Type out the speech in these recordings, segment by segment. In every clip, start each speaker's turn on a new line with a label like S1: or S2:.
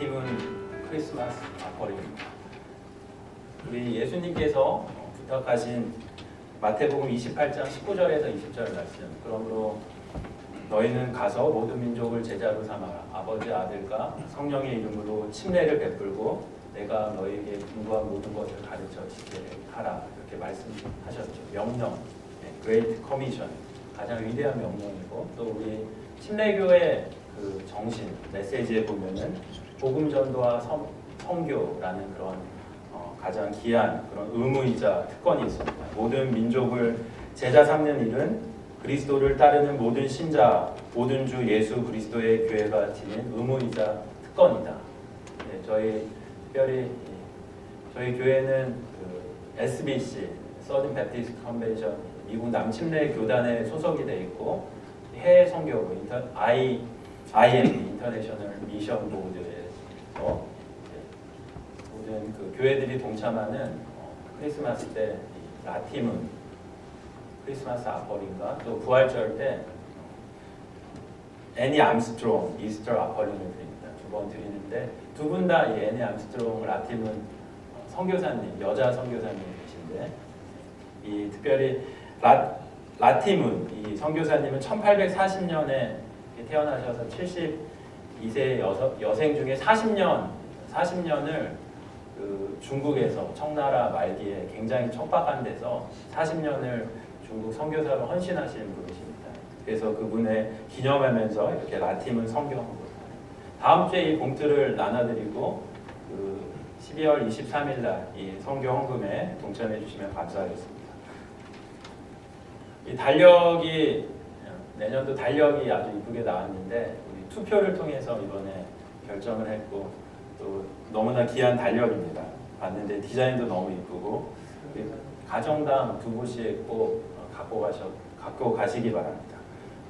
S1: 라팀은 크리스마스 아퍼링입니다. 우리 예수님께서 부탁하신 마태복음 28장 19절에서 20절 말씀, 그러므로 너희는 가서 모든 민족을 제자로 삼아라. 아버지, 아들과 성령의 이름으로 침례를 베풀고 내가 너희에게 분부한 모든 것을 가르쳐지게 하라. 이렇게 말씀하셨죠. 명령, Great Commission, 가장 위대한 명령이고, 또 우리 침례교의 그 정신, 메시지에 보면은 복음 전도와 선교라는 그런 가장 귀한 그런 의무이자 특권이 있습니다. 모든 민족을 제자 삼는 일은 그리스도를 따르는 모든 신자, 모든 주 예수 그리스도의 교회가 지닌 의무이자 특권이다. 네, 특별히 저희 교회는 그 SBC, Southern Baptist Convention, 미국 남침례 교단에 소속이 돼 있고, 해외 선교부 IM 인터내셔널 미션 보드에서 모든 그 교회들이 동참하는 크리스마스 때 라팀은 크리스마스 아퍼링과 또 부활절 때 애니 암스트롱 이스터 아퍼링을 드립니다. 두 번 드리는데 두 분 다 이 애니 암스트롱 라팀은 선교사님, 여자 선교사님이신데 이 특별히 라팀은 이 선교사님은 1840년에 태어나셔서 72세 여생 중에 40년을 그 중국에서 청나라 말기에 굉장히 척박한 데서 40년을 중국 선교사로 헌신하시는 분이십니다. 그래서 그분의 기념하면서 이렇게 라팀은 성경으로 다음 주에 이 봉투를 나눠드리고 그 12월 23일 날 이 성경 헌금에 동참해 주시면 감사하겠습니다. 이 달력이 내년도 달력이 아주 이쁘게 나왔는데 우리 투표를 통해서 이번에 결정을 했고 또 너무나 귀한 달력입니다. 봤는데 디자인도 너무 이쁘고 가정당 2부씩 꼭 갖고 가시기 바랍니다.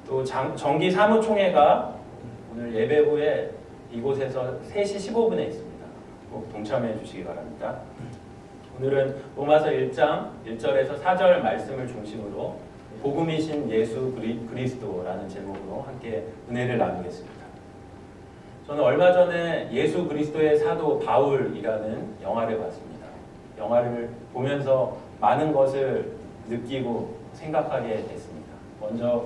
S1: 또 정기 사무총회가 오늘 예배 후에 이곳에서 3시 15분에 있습니다. 꼭 동참해 주시기 바랍니다. 오늘은 로마서 1장 1절에서 4절 말씀을 중심으로 복음이신 예수 그리스도라는 제목으로 함께 은혜를 나누겠습니다. 저는 얼마 전에 예수 그리스도의 사도 바울이라는 영화를 봤습니다. 영화를 보면서 많은 것을 느끼고 생각하게 됐습니다. 먼저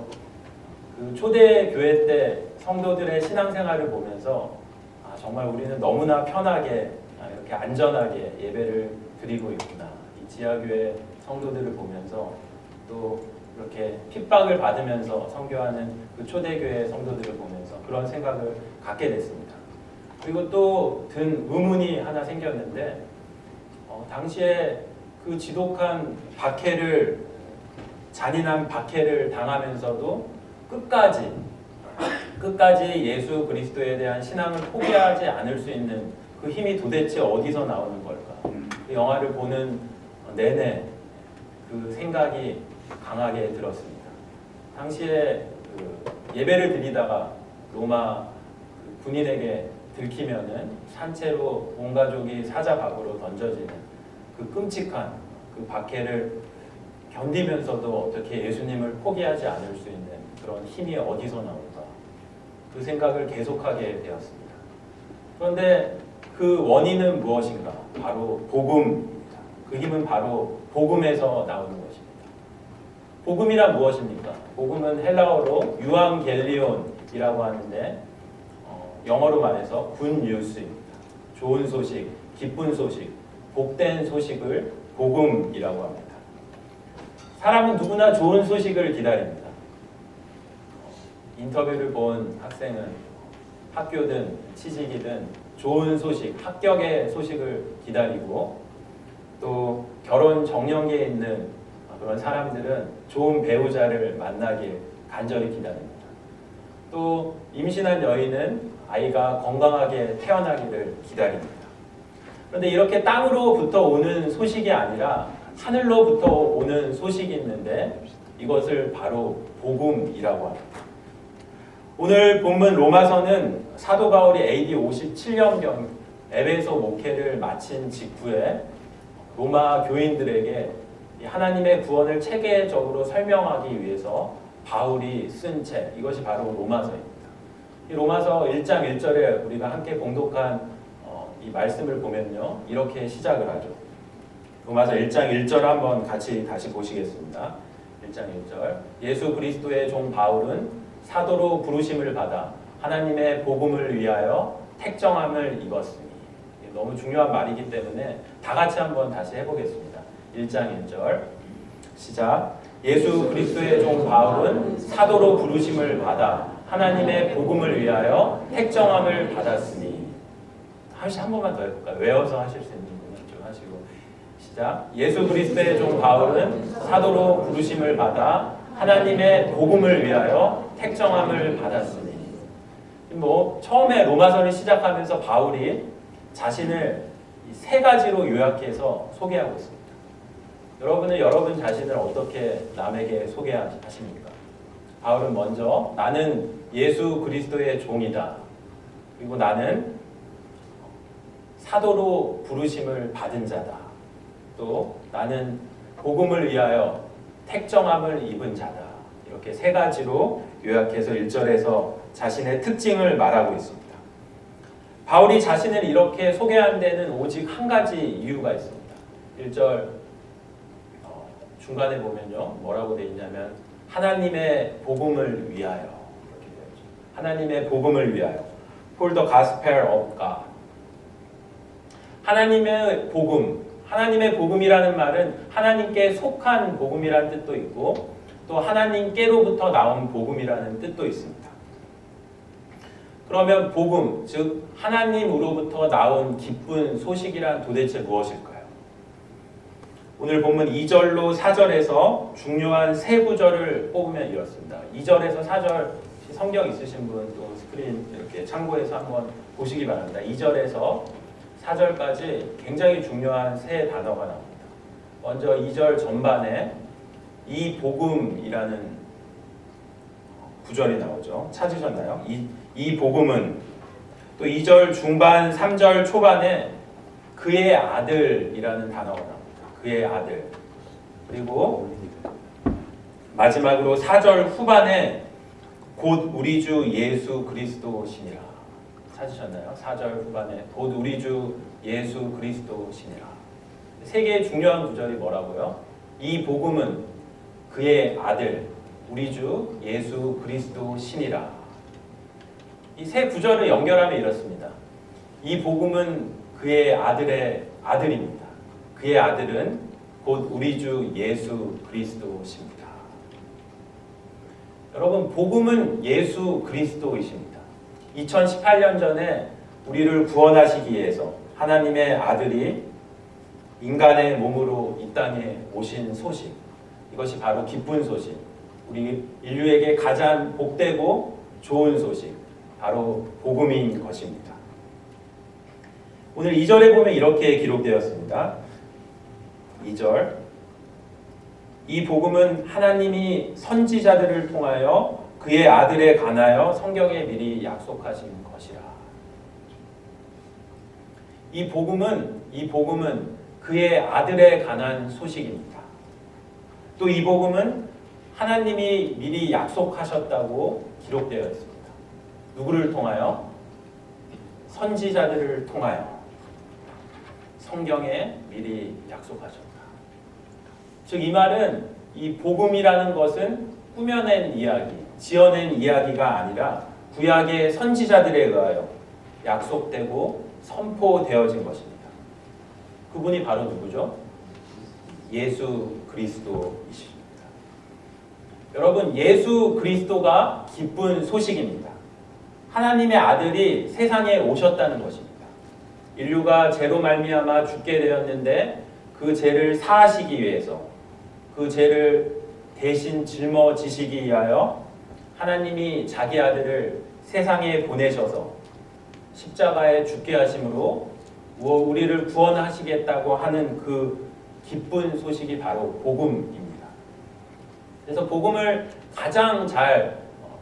S1: 그 초대 교회 때 성도들의 신앙생활을 보면서 정말 우리는 너무나 편하게 이렇게 안전하게 예배를 드리고 있구나. 이 지하교회 성도들을 보면서 또 이렇게 핍박을 받으면서 선교하는 그 초대교회 성도들을 보면서 그런 생각을 갖게 됐습니다. 그리고 또 든 의문이 하나 생겼는데 당시에 그 지독한 잔인한 박해를 당하면서도 끝까지 예수 그리스도에 대한 신앙을 포기하지 않을 수 있는 그 힘이 도대체 어디서 나오는 걸까? 그 영화를 보는 내내 그 생각이 강하게 들었습니다. 당시에 그 예배를 드리다가 로마 군인에게 들키면은 산채로 온 가족이 사자각으로 던져지는 그 끔찍한 그 박해를 견디면서도 어떻게 예수님을 포기하지 않을 수 있는 그런 힘이 어디서 나올까? 그 생각을 계속하게 되었습니다. 그런데 그 원인은 무엇인가? 바로 복음입니다. 그 힘은 바로 복음에서 나오는 것입니다. 복음이란 무엇입니까? 복음은 헬라어로 유앙겔리온이라고 하는데 영어로 말해서 굿 뉴스입니다. 좋은 소식, 기쁜 소식, 복된 소식을 복음이라고 합니다. 사람은 누구나 좋은 소식을 기다립니다. 인터뷰를 본 학생은 학교든 취직이든 좋은 소식, 합격의 소식을 기다리고 또 결혼 정년기에 있는 그런 사람들은 좋은 배우자를 만나길 간절히 기다립니다. 또 임신한 여인은 아이가 건강하게 태어나기를 기다립니다. 그런데 이렇게 땅으로부터 오는 소식이 아니라 하늘로부터 오는 소식이 있는데 이것을 바로 복음이라고 합니다. 오늘 본문 로마서는 사도 바울이 AD 57년경 에베소 목회를 마친 직후에 로마 교인들에게 하나님의 구원을 체계적으로 설명하기 위해서 바울이 쓴 책, 이것이 바로 로마서입니다. 이 로마서 1장 1절에 우리가 함께 봉독한 이 말씀을 보면요. 이렇게 시작을 하죠. 로마서 1장 1절 한번 같이 다시 보시겠습니다. 1장 1절. 예수 그리스도의 종 바울은 사도로 부르심을 받아 하나님의 복음을 위하여 택정함을 입었으니. 너무 중요한 말이기 때문에 다 같이 한번 다시 해보겠습니다. 1장 1절 시작. 예수 그리스도의 종 바울은 사도로 부르심을 받아 하나님의 복음을 위하여 택정함을 받았으니. 한 번만 더 해볼까요? 외워서 하실 수 있는 분은 좀 하시고 시작. 예수 그리스도의 종 바울은 사도로 부르심을 받아 하나님의 복음을 위하여 택정함을 받았으니. 뭐 처음에 로마서를 시작하면서 바울이 자신을 세 가지로 요약해서 소개하고 있습니다. 여러분은 여러분 자신을 어떻게 남에게 소개하십니까? 바울은 먼저 나는 예수 그리스도의 종이다. 그리고 나는 사도로 부르심을 받은 자다. 또 나는 복음을 위하여 택정함을 입은 자다. 이렇게 세 가지로 요약해서 1절에서 자신의 특징을 말하고 있습니다. 바울이 자신을 이렇게 소개한 데는 오직 한 가지 이유가 있습니다. 1절 중간에 보면요. 뭐라고 되어 있냐면 하나님의 복음을 위하여 이렇게 되어 있죠. 하나님의 복음을 위하여 For the gospel of God. 하나님의 복음. 하나님의 복음이라는 말은 하나님께 속한 복음이라는 뜻도 있고 또 하나님께로부터 나온 복음이라는 뜻도 있습니다. 그러면 복음, 즉 하나님으로부터 나온 기쁜 소식이란 도대체 무엇일까요? 오늘 본문 2절로 4절에서 중요한 세 구절을 뽑으면 이렇습니다. 2절에서 4절 성경 있으신 분 또 스크린 이렇게 참고해서 한번 보시기 바랍니다. 2절에서 4절까지 굉장히 중요한 세 단어가 나옵니다. 먼저 2절 전반에 이 복음이라는 구절이 나오죠. 찾으셨나요? 이 복음은 또 2절 중반 3절 초반에 그의 아들이라는 단어가 나옵니다. 그의 아들. 그리고 마지막으로 4절 후반에 곧 우리 주 예수 그리스도시니라. 찾으셨나요? 4절 후반에 곧 우리 주 예수 그리스도시니라. 세 개의 중요한 구절이 뭐라고요? 이 복음은 그의 아들 우리 주 예수 그리스도시니라. 이 세 구절을 연결하면 이렇습니다. 이 복음은 그의 아들의 아들입니다. 그의 아들은 곧 우리 주 예수 그리스도십니다. 여러분, 복음은 예수 그리스도이십니다. 2018년 전에 우리를 구원하시기 위해서 하나님의 아들이 인간의 몸으로 이 땅에 오신 소식, 이것이 바로 기쁜 소식, 우리 인류에게 가장 복되고 좋은 소식, 바로 복음인 것입니다. 오늘 2절에 보면 이렇게 기록되었습니다. 2절, 이 복음은 하나님이 선지자들을 통하여 그의 아들에 관하여 성경에 미리 약속하신 것이라. 이 복음은 그의 아들에 관한 소식입니다. 또 이 복음은 하나님이 미리 약속하셨다고 기록되어 있습니다. 누구를 통하여? 선지자들을 통하여 성경에 미리 약속하셨다. 즉 이 말은 이 복음이라는 것은 꾸며낸 이야기, 지어낸 이야기가 아니라 구약의 선지자들에 의하여 약속되고 선포되어진 것입니다. 그분이 바로 누구죠? 예수 그리스도이십니다. 여러분, 예수 그리스도가 기쁜 소식입니다. 하나님의 아들이 세상에 오셨다는 것입니다. 인류가 죄로 말미암아 죽게 되었는데 그 죄를 사하시기 위해서 그 죄를 대신 짊어지시기 위하여 하나님이 자기 아들을 세상에 보내셔서 십자가에 죽게 하심으로 우리를 구원하시겠다고 하는 그 기쁜 소식이 바로 복음입니다. 그래서 복음을 가장 잘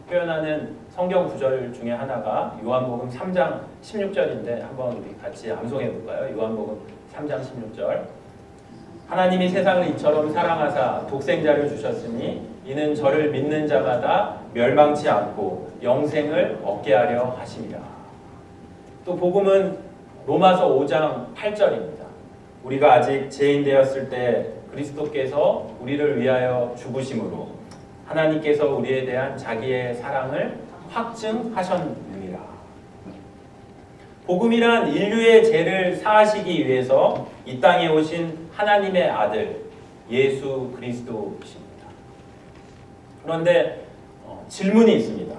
S1: 표현하는 성경 구절 중에 하나가 요한복음 3장 16절인데 한번 우리 같이 암송해 볼까요? 요한복음 3장 16절. 하나님이 세상을 이처럼 사랑하사 독생자를 주셨으니 이는 저를 믿는 자마다 멸망치 않고 영생을 얻게 하려 하심이라. 또 복음은 로마서 5장 8절입니다. 우리가 아직 죄인 되었을 때 그리스도께서 우리를 위하여 죽으심으로 하나님께서 우리에 대한 자기의 사랑을 확증하셨느니라. 복음이란 인류의 죄를 사하시기 위해서 이 땅에 오신 하나님의 아들 예수 그리스도이십니다. 그런데 질문이 있습니다.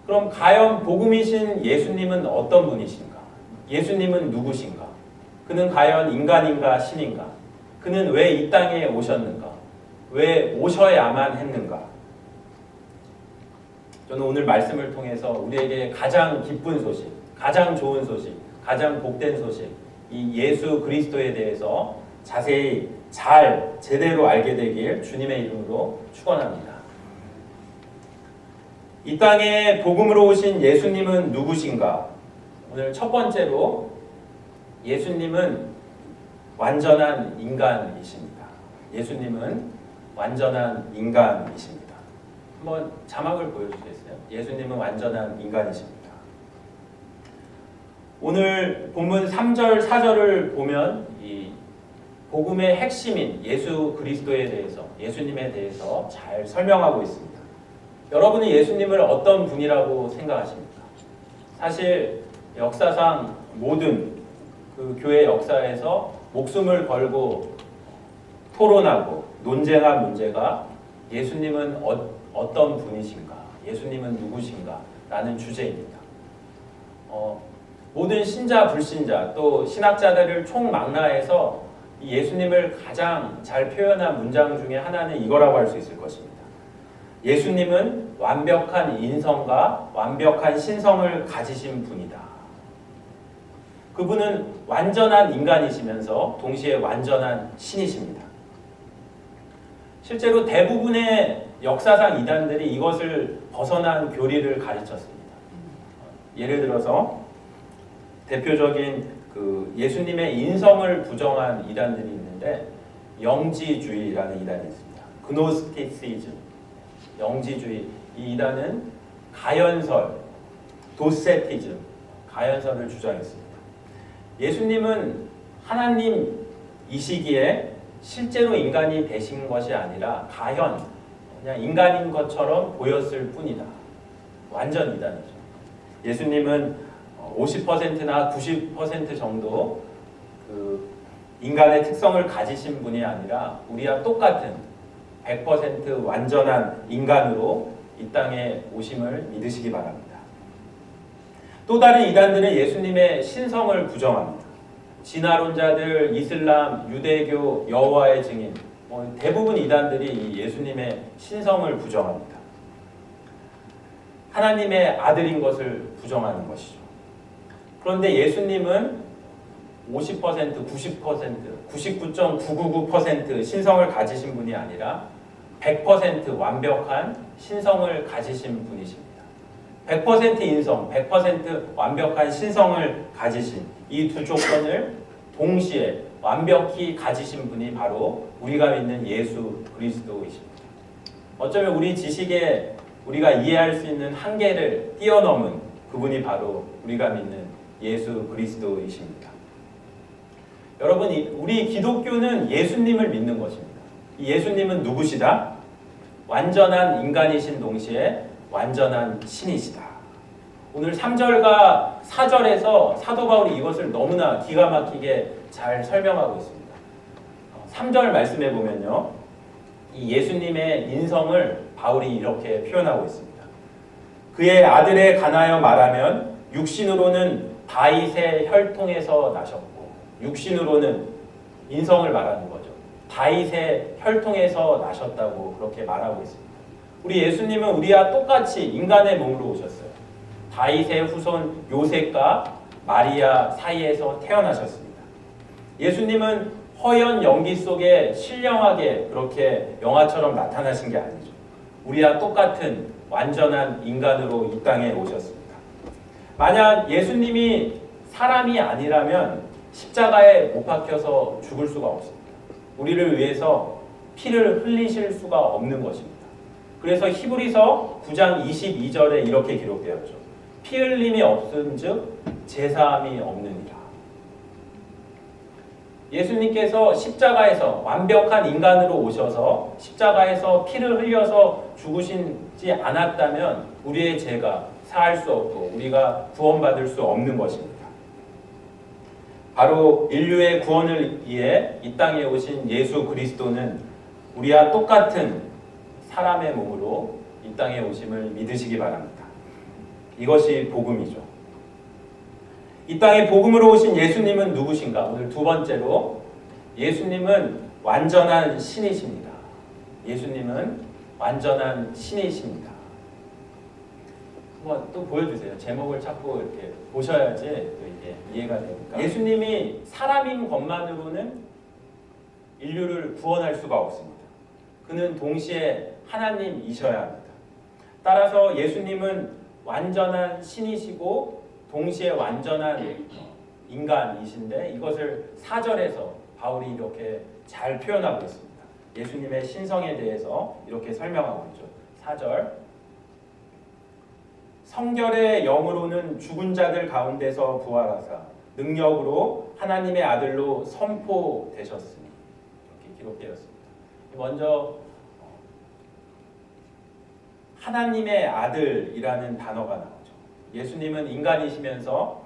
S1: 그럼 과연 복음이신 예수님은 어떤 분이신가? 예수님은 누구신가? 그는 과연 인간인가 신인가? 그는 왜 이 땅에 오셨는가? 왜 오셔야만 했는가? 저는 오늘 말씀을 통해서 우리에게 가장 기쁜 소식, 가장 좋은 소식, 가장 복된 소식, 이 예수 그리스도에 대해서 자세히 잘 제대로 알게 되길 주님의 이름으로 축원합니다. 이 땅에 복음으로 오신 예수님은 누구신가? 오늘 첫 번째로 예수님은 완전한 인간이십니다. 예수님은 완전한 인간이십니다. 한번 자막을 보여주시겠어요? 예수님은 완전한 인간이십니다. 오늘 본문 3절, 4절을 보면 이 복음의 핵심인 예수 그리스도에 대해서, 예수님에 대해서 잘 설명하고 있습니다. 여러분은 예수님을 어떤 분이라고 생각하십니까? 사실 역사상 모든 그 교회 역사에서 목숨을 걸고 토론하고 논쟁한 문제가 예수님은 어떤 분이신가? 예수님은 누구신가? 라는 주제입니다. 모든 신자, 불신자, 또 신학자들을 총망라해서 이 예수님을 가장 잘 표현한 문장 중에 하나는 이거라고 할 수 있을 것입니다. 예수님은 완벽한 인성과 완벽한 신성을 가지신 분이다. 그분은 완전한 인간이시면서 동시에 완전한 신이십니다. 실제로 대부분의 역사상 이단들이 이것을 벗어난 교리를 가르쳤습니다. 예를 들어서 대표적인 그 예수님의 인성을 부정한 이단들이 있는데 영지주의라는 이단이 있습니다. 그노스티시즘, 영지주의. 이 이단은 가연설, 도세티즘, 가연설을 주장했습니다. 예수님은 하나님이시기에 실제로 인간이 되신 것이 아니라 가현, 그냥 인간인 것처럼 보였을 뿐이다. 완전 이단이죠. 예수님은 50%나 90% 정도 그 인간의 특성을 가지신 분이 아니라 우리와 똑같은 100% 완전한 인간으로 이 땅에 오심을 믿으시기 바랍니다. 또 다른 이단들은 예수님의 신성을 부정합니다. 진화론자들, 이슬람, 유대교, 여호와의 증인, 대부분 이단들이 예수님의 신성을 부정합니다. 하나님의 아들인 것을 부정하는 것이죠. 그런데 예수님은 50%, 90%, 99.999% 신성을 가지신 분이 아니라 100% 완벽한 신성을 가지신 분이십니다. 100% 인성, 100% 완벽한 신성을 가지신 이 두 조건을 동시에 완벽히 가지신 분이 바로 우리가 믿는 예수 그리스도이십니다. 어쩌면 우리 지식에 우리가 이해할 수 있는 한계를 뛰어넘은 그분이 바로 우리가 믿는 예수 그리스도이십니다. 여러분, 우리 기독교는 예수님을 믿는 것입니다. 이 예수님은 누구시다? 완전한 인간이신 동시에 완전한 신이시다. 오늘 3절과 4절에서 사도 바울이 이것을 너무나 기가 막히게 잘 설명하고 있습니다. 3절 말씀해 보면요, 이 예수님의 인성을 바울이 이렇게 표현하고 있습니다. 그의 아들에 관하여 말하면 육신으로는 다윗의 혈통에서 나셨고, 육신으로는 인성을 말하는 거죠. 다윗의 혈통에서 나셨다고 그렇게 말하고 있습니다. 우리 예수님은 우리와 똑같이 인간의 몸으로 오셨어요. 다윗의 후손 요셉과 마리아 사이에서 태어나셨습니다. 예수님은 허연 연기 속에 신령하게 그렇게 영화처럼 나타나신 게 아니죠. 우리와 똑같은 완전한 인간으로 이 땅에 오셨습니다. 만약 예수님이 사람이 아니라면 십자가에 못 박혀서 죽을 수가 없습니다. 우리를 위해서 피를 흘리실 수가 없는 것입니다. 그래서 히브리서 9장 22절에 이렇게 기록되었죠. 피 흘림이 없은즉 제사함이 없느니라. 예수님께서 십자가에서 완벽한 인간으로 오셔서 십자가에서 피를 흘려서 죽으시지 않았다면 우리의 죄가 사할 수 없고 우리가 구원받을 수 없는 것입니다. 바로 인류의 구원을 위해 이 땅에 오신 예수 그리스도는 우리와 똑같은 사람의 몸으로 이 땅에 오심을 믿으시기 바랍니다. 이것이 복음이죠. 이 땅에 복음으로 오신 예수님은 누구신가? 오늘 두 번째로 예수님은 완전한 신이십니다. 예수님은 완전한 신이십니다. 한번 또 보여주세요. 제목을 찾고 이렇게 보셔야지 또 이게 이해가 되니까. 예수님이 사람인 것만으로는 인류를 구원할 수가 없습니다. 그는 동시에 하나님이셔야 합니다. 따라서 예수님은 완전한 신이시고 동시에 완전한 인간이신데 이것을 4절에서 바울이 이렇게 잘 표현하고 있습니다. 예수님의 신성에 대해서 이렇게 설명하고 있죠. 4절 성결의 영으로는 죽은 자들 가운데서 부활하사 능력으로 하나님의 아들로 선포되셨으니 이렇게 기록되어 있습니다. 먼저 하나님의 아들이라는 단어가 나오죠. 예수님은 인간이시면서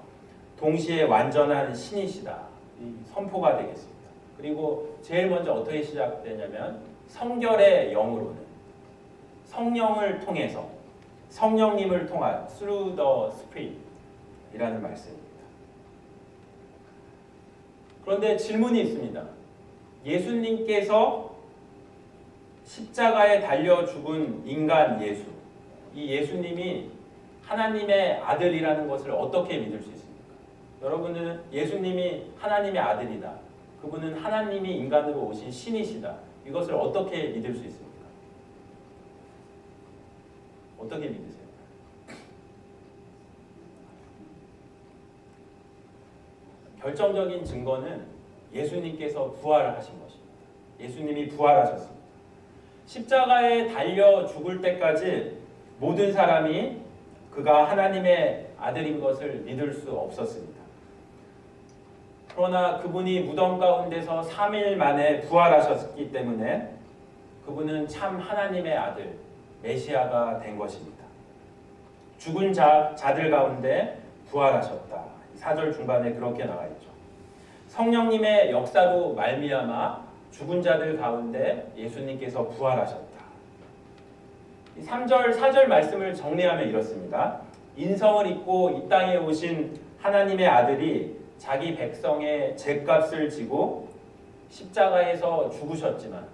S1: 동시에 완전한 신이시다. 이 선포가 되겠습니다. 그리고 제일 먼저 어떻게 시작되냐면 성결의 영으로는 성령을 통해서 성령님을 통한 through the Spirit 이라는 말씀입니다. 그런데 질문이 있습니다. 예수님께서 십자가에 달려 죽은 인간 예수, 이 예수님이 하나님의 아들이라는 것을 어떻게 믿을 수 있습니까? 여러분은 예수님이 하나님의 아들이다. 그분은 하나님이 인간으로 오신 신이시다. 이것을 어떻게 믿을 수 있습니까? 어떻게 믿으세요? 결정적인 증거는 예수님께서 부활하신 것입니다. 예수님이 부활하셨습니다. 십자가에 달려 죽을 때까지 모든 사람이 그가 하나님의 아들인 것을 믿을 수 없었습니다. 그러나 그분이 무덤 가운데서 3일 만에 부활하셨기 때문에 그분은 참 하나님의 아들, 메시아가 된 것입니다. 죽은 자들 가운데 부활하셨다. 4절 중반에 그렇게 나와 있죠. 성령님의 역사로 말미암아 죽은 자들 가운데 예수님께서 부활하셨다. 3절, 4절 말씀을 정리하면 이렇습니다. 인성을 입고 이 땅에 오신 하나님의 아들이 자기 백성의 죄값을 지고 십자가에서 죽으셨지만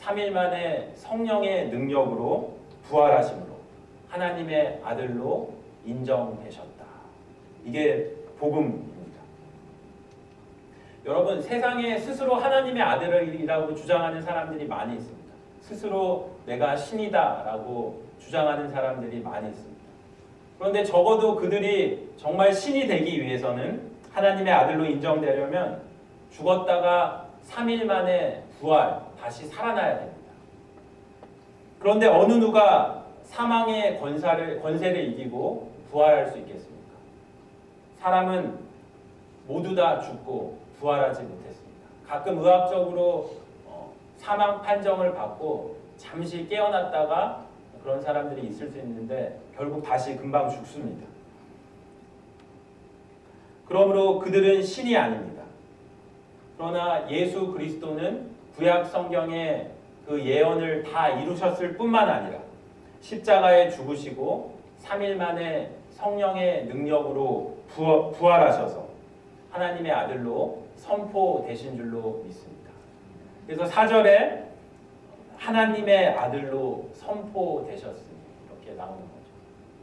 S1: 3일 만에 성령의 능력으로 부활하심으로 하나님의 아들로 인정되셨다. 이게 복음입니다. 여러분, 세상에 스스로 하나님의 아들이라고 주장하는 사람들이 많이 있습니다. 스스로 내가 신이다라고 주장하는 사람들이 많이 있습니다. 그런데 적어도 그들이 정말 신이 되기 위해서는 하나님의 아들로 인정되려면 죽었다가 3일 만에 부활, 다시 살아나야 됩니다. 그런데 어느 누가 사망의 권세를 이기고 부활할 수 있겠습니까? 사람은 모두 다 죽고 부활하지 못했습니다. 가끔 의학적으로 사망 판정을 받고 잠시 깨어났다가 그런 사람들이 있을 수 있는데 결국 다시 금방 죽습니다. 그러므로 그들은 신이 아닙니다. 그러나 예수 그리스도는 구약 성경의 그 예언을 다 이루셨을 뿐만 아니라 십자가에 죽으시고 3일 만에 성령의 능력으로 부활하셔서 하나님의 아들로 선포되신 줄로 믿습니다. 그래서 4절에 하나님의 아들로 선포되셨으니 이렇게 나오는 거죠.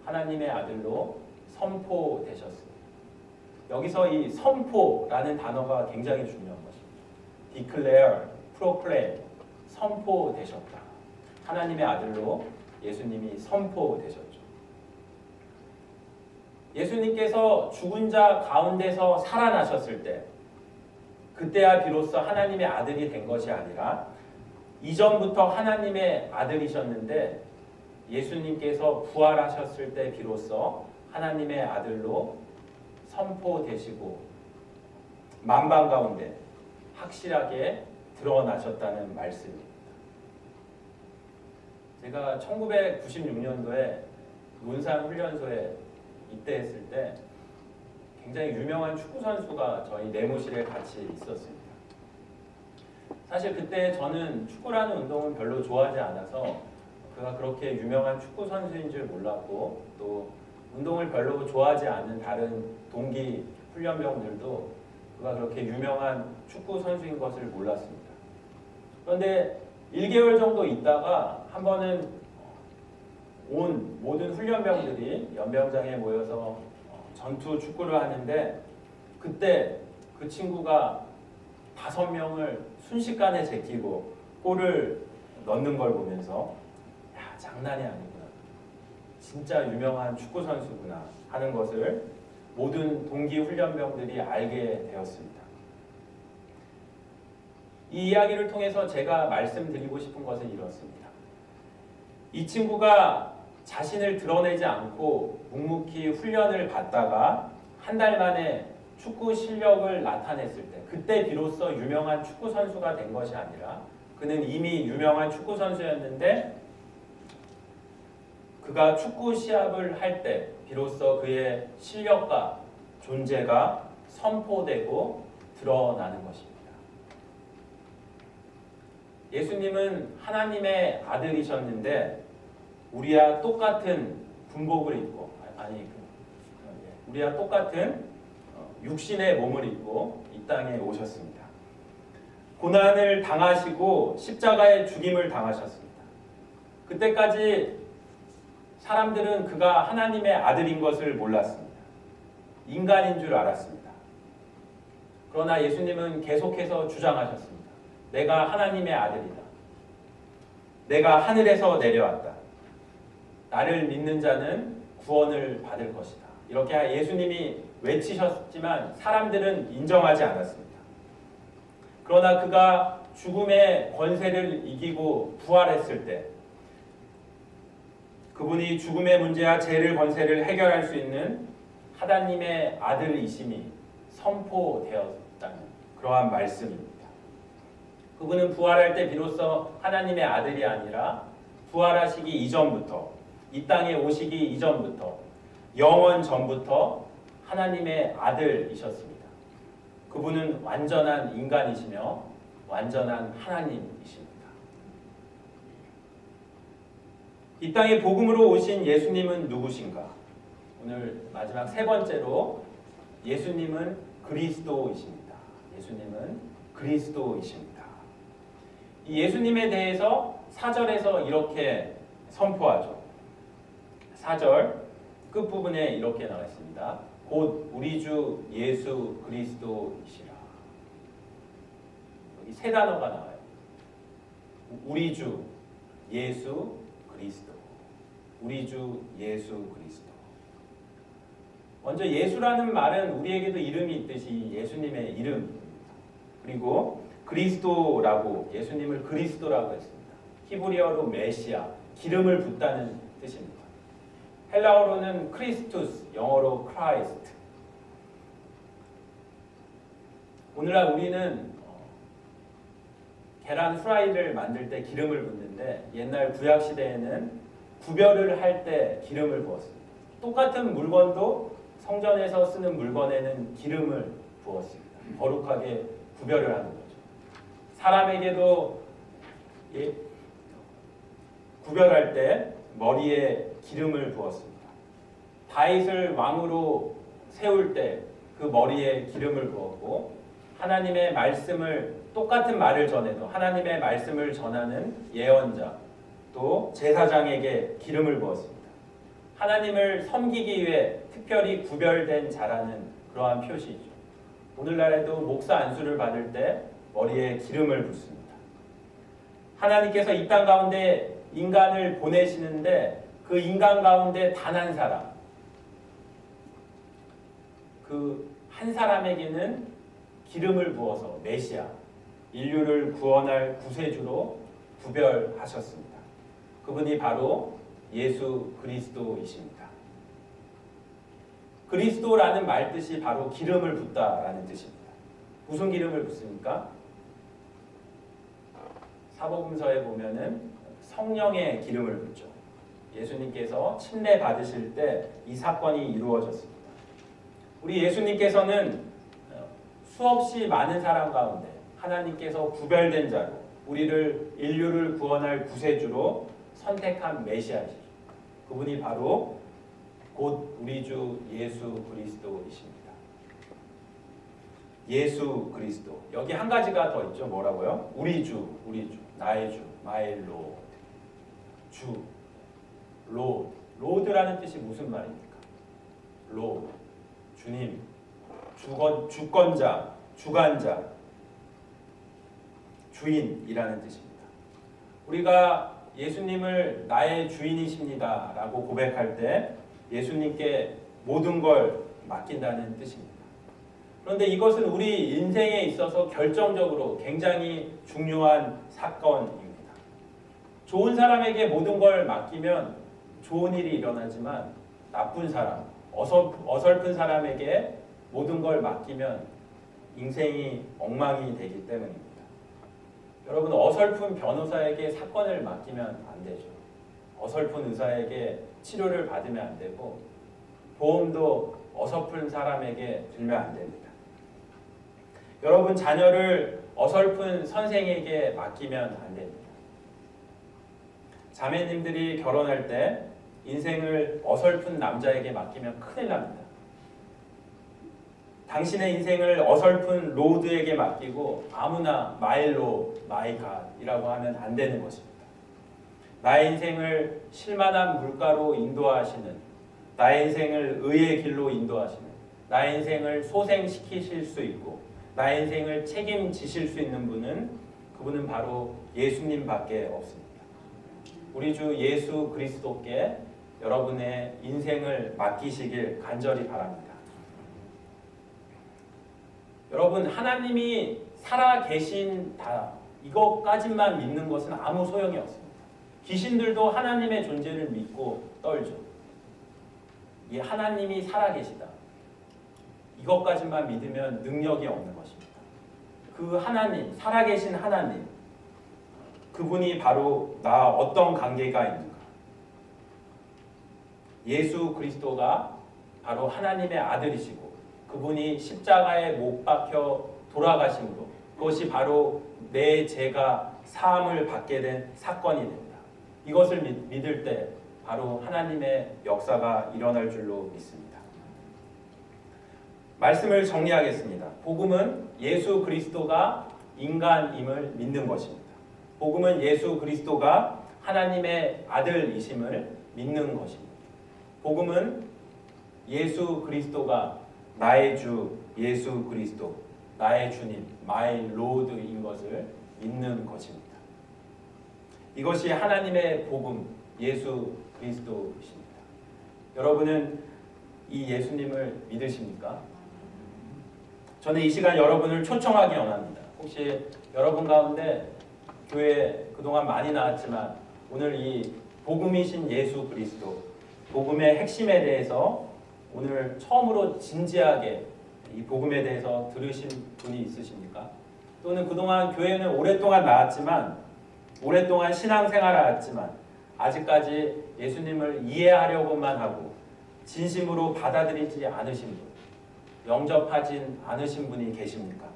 S1: 하나님의 아들로 선포되셨으니. 여기서 이 선포라는 단어가 굉장히 중요한 것입니다. declare, proclaim, 선포되셨다. 하나님의 아들로 예수님이 선포되셨죠. 예수님께서 죽은 자 가운데서 살아나셨을 때 그때야 비로소 하나님의 아들이 된 것이 아니라 이전부터 하나님의 아들이셨는데 예수님께서 부활하셨을 때 비로소 하나님의 아들로 선포되시고 만방 가운데 확실하게 드러나셨다는 말씀입니다. 제가 1996년도에 논산훈련소에 입대했을 때 굉장히 유명한 축구 선수가 저희 내무실에 같이 있었습니다. 사실 그때 저는 축구라는 운동은 별로 좋아하지 않아서 그가 그렇게 유명한 축구 선수인 줄 몰랐고 또 운동을 별로 좋아하지 않는 다른 동기 훈련병들도 그가 그렇게 유명한 축구 선수인 것을 몰랐습니다. 그런데 1개월 정도 있다가 한 번은 온 모든 훈련병들이 연병장에 모여서 전투 축구를 하는데 그때 그 친구가 5명을 순식간에 제끼고 골을 넣는 걸 보면서 야, 장난이 아니구나. 진짜 유명한 축구 선수구나 하는 것을 모든 동기 훈련병들이 알게 되었습니다. 이 이야기를 통해서 제가 말씀드리고 싶은 것은 이렇습니다. 이 친구가 자신을 드러내지 않고 묵묵히 훈련을 받다가 한 달 만에 축구 실력을 나타냈을 때 그때 비로소 유명한 축구 선수가 된 것이 아니라 그는 이미 유명한 축구 선수였는데 그가 축구 시합을 할 때 비로소 그의 실력과 존재가 선포되고 드러나는 것입니다. 예수님은 하나님의 아들이셨는데 우리와 똑같은 군복을 입고 우리와 똑같은 육신의 몸을 입고 이 땅에 오셨습니다. 고난을 당하시고 십자가에 죽임을 당하셨습니다. 그때까지 사람들은 그가 하나님의 아들인 것을 몰랐습니다. 인간인 줄 알았습니다. 그러나 예수님은 계속해서 주장하셨습니다. 내가 하나님의 아들이다. 내가 하늘에서 내려왔다. 나를 믿는 자는 구원을 받을 것이다. 이렇게 예수님이 외치셨지만 사람들은 인정하지 않았습니다. 그러나 그가 죽음의 권세를 이기고 부활했을 때 그분이 죽음의 문제와 죄를 권세를 해결할 수 있는 하나님의 아들이심이 선포되었다는 그러한 말씀입니다. 그분은 부활할 때 비로소 하나님의 아들이 아니라 부활하시기 이전부터 이 땅에 오시기 이전부터 영원 전부터 하나님의 아들이셨습니다. 그분은 완전한 인간이시며 완전한 하나님이십니다. 이 땅에 복음으로 오신 예수님은 누구신가? 오늘 마지막 3번째로 예수님은 그리스도이십니다. 예수님은 그리스도이십니다. 이 예수님에 대해서 4절에서 이렇게 선포하죠. 4절 끝부분에 이렇게 나와 있습니다. 곧 우리 주 예수 그리스도이시라. 여기 3단어가 나와요. 우리 주 예수 그리스도. 우리 주 예수 그리스도. 먼저 예수라는 말은 우리에게도 이름이 있듯이 예수님의 이름입니다. 그리고 그리스도라고 예수님을 그리스도라고 했습니다. 히브리어로 메시아, 기름을 붓다는 뜻입니다. 헬라어로는 크리스투스, 영어로 크라이스트. 오늘날 우리는 계란 후라이를 만들 때 기름을 붓는데 옛날 구약 시대에는 구별을 할 때 기름을 부었습니다. 똑같은 물건도 성전에서 쓰는 물건에는 기름을 부었습니다. 거룩하게 구별을 하는 거죠. 사람에게도 구별할 때 머리에 기름을 부었습니다. 다윗을 왕으로 세울 때 그 머리에 기름을 부었고 하나님의 말씀을 똑같은 말을 전해도 하나님의 말씀을 전하는 예언자 또 제사장에게 기름을 부었습니다. 하나님을 섬기기 위해 특별히 구별된 자라는 그러한 표시이죠. 오늘날에도 목사 안수를 받을 때 머리에 기름을 붓습니다. 하나님께서 이 땅 가운데 인간을 보내시는데 그 인간 가운데 단 한 사람, 그 한 사람에게는 기름을 부어서 메시아, 인류를 구원할 구세주로 구별하셨습니다. 그분이 바로 예수 그리스도이십니다. 그리스도라는 말 뜻이 바로 기름을 붓다라는 뜻입니다. 무슨 기름을 붓습니까? 사복음서에 보면은 성령의 기름을 붓죠. 예수님께서 침례 받으실 때 이 사건이 이루어졌습니다. 우리 예수님께서는 수없이 많은 사람 가운데 하나님께서 구별된 자로 우리를 인류를 구원할 구세주로 선택한 메시아이시죠. 그분이 바로 곧 우리 주 예수 그리스도이십니다. 예수 그리스도. 여기 한 가지가 더 있죠. 뭐라고요? 우리 주, 나의 주, 마이 로드. 주, 로드. 로드라는 뜻이 무슨 말입니까? 로드, 주님, 주권자, 주관자, 주인이라는 뜻입니다. 우리가 예수님을 나의 주인이십니다 라고 고백할 때 예수님께 모든 걸 맡긴다는 뜻입니다. 그런데 이것은 우리 인생에 있어서 결정적으로 굉장히 중요한 사건입니다. 좋은 사람에게 모든 걸 맡기면 좋은 일이 일어나지만 나쁜 사람, 어설픈 사람에게 모든 걸 맡기면 인생이 엉망이 되기 때문입니다. 여러분, 어설픈 변호사에게 사건을 맡기면 안 되죠. 어설픈 의사에게 치료를 받으면 안 되고 보험도 어설픈 사람에게 들면 안 됩니다. 여러분, 자녀를 어설픈 선생에게 맡기면 안 됩니다. 자매님들이 결혼할 때 인생을 어설픈 남자에게 맡기면 큰일 납니다. 당신의 인생을 어설픈 로드에게 맡기고 아무나 마일로 마이갓이라고 하면 안 되는 것입니다. 나의 인생을 실만한 물가로 인도하시는, 나의 인생을 의의 길로 인도하시는, 나의 인생을 소생시키실 수 있고 나의 인생을 책임지실 수 있는 분은 그분은 바로 예수님밖에 없습니다. 우리 주 예수 그리스도께 여러분의 인생을 맡기시길 간절히 바랍니다. 여러분, 하나님이 살아계신다, 이것까지만 믿는 것은 아무 소용이 없습니다. 귀신들도 하나님의 존재를 믿고 떨죠. 이 하나님이 살아계시다, 이것까지만 믿으면 능력이 없는 것입니다. 그 하나님, 살아계신 하나님, 그분이 바로 나 어떤 관계가 있는가? 예수 그리스도가 바로 하나님의 아들이시고 그분이 십자가에 못 박혀 돌아가심으로 그것이 바로 내 죄가 사함을 받게 된 사건이 됩니다. 이것을 믿을 때 바로 하나님의 역사가 일어날 줄로 믿습니다. 말씀을 정리하겠습니다. 복음은 예수 그리스도가 인간임을 믿는 것입니다. 복음은 예수 그리스도가 하나님의 아들이심을 믿는 것입니다. 복음은 예수 그리스도가 나의 주 예수 그리스도, 나의 주님, 마이 로드인 것을 믿는 것입니다. 이것이 하나님의 복음, 예수 그리스도이십니다. 여러분은 이 예수님을 믿으십니까? 저는 이 시간 여러분을 초청하기 원합니다. 혹시 여러분 가운데 교회 그동안 많이 나왔지만 오늘 이 복음이신 예수 그리스도, 복음의 핵심에 대해서 오늘 처음으로 진지하게 이 복음에 대해서 들으신 분이 있으십니까? 또는 그동안 교회는 오랫동안 나왔지만, 오랫동안 신앙생활을 했지만 아직까지 예수님을 이해하려고만 하고 진심으로 받아들이지 않으신 분, 영접하진 않으신 분이 계십니까?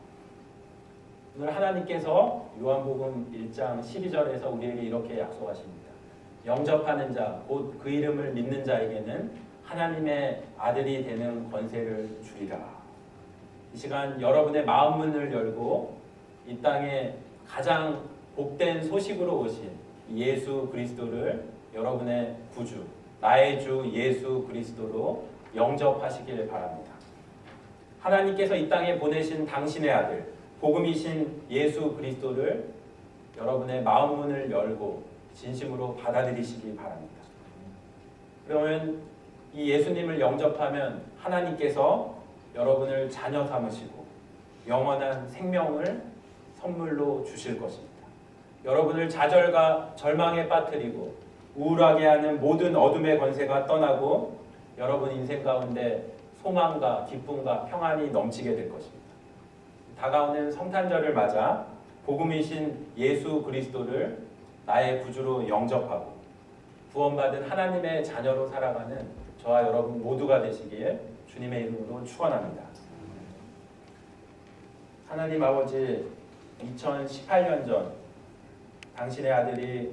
S1: 오늘 하나님께서 요한복음 1장 12절에서 우리에게 이렇게 약속하십니다. 영접하는 자, 곧 그 이름을 믿는 자에게는 하나님의 아들이 되는 권세를 주리라. 이 시간 여러분의 마음 문을 열고 이 땅에 가장 복된 소식으로 오신 예수 그리스도를 여러분의 구주, 나의 주 예수 그리스도로 영접하시길 바랍니다. 하나님께서 이 땅에 보내신 당신의 아들, 복음이신 예수 그리스도를 여러분의 마음 문을 열고 진심으로 받아들이시기 바랍니다. 그러면 이 예수님을 영접하면 하나님께서 여러분을 자녀 삼으시고 영원한 생명을 선물로 주실 것입니다. 여러분을 좌절과 절망에 빠뜨리고 우울하게 하는 모든 어둠의 권세가 떠나고 여러분 인생 가운데 소망과 기쁨과 평안이 넘치게 될 것입니다. 다가오는 성탄절을 맞아 복음이신 예수 그리스도를 나의 구주로 영접하고 구원받은 하나님의 자녀로 살아가는 저와 여러분 모두가 되시길 주님의 이름으로 축원합니다. 하나님 아버지, 2018년 전 당신의 아들이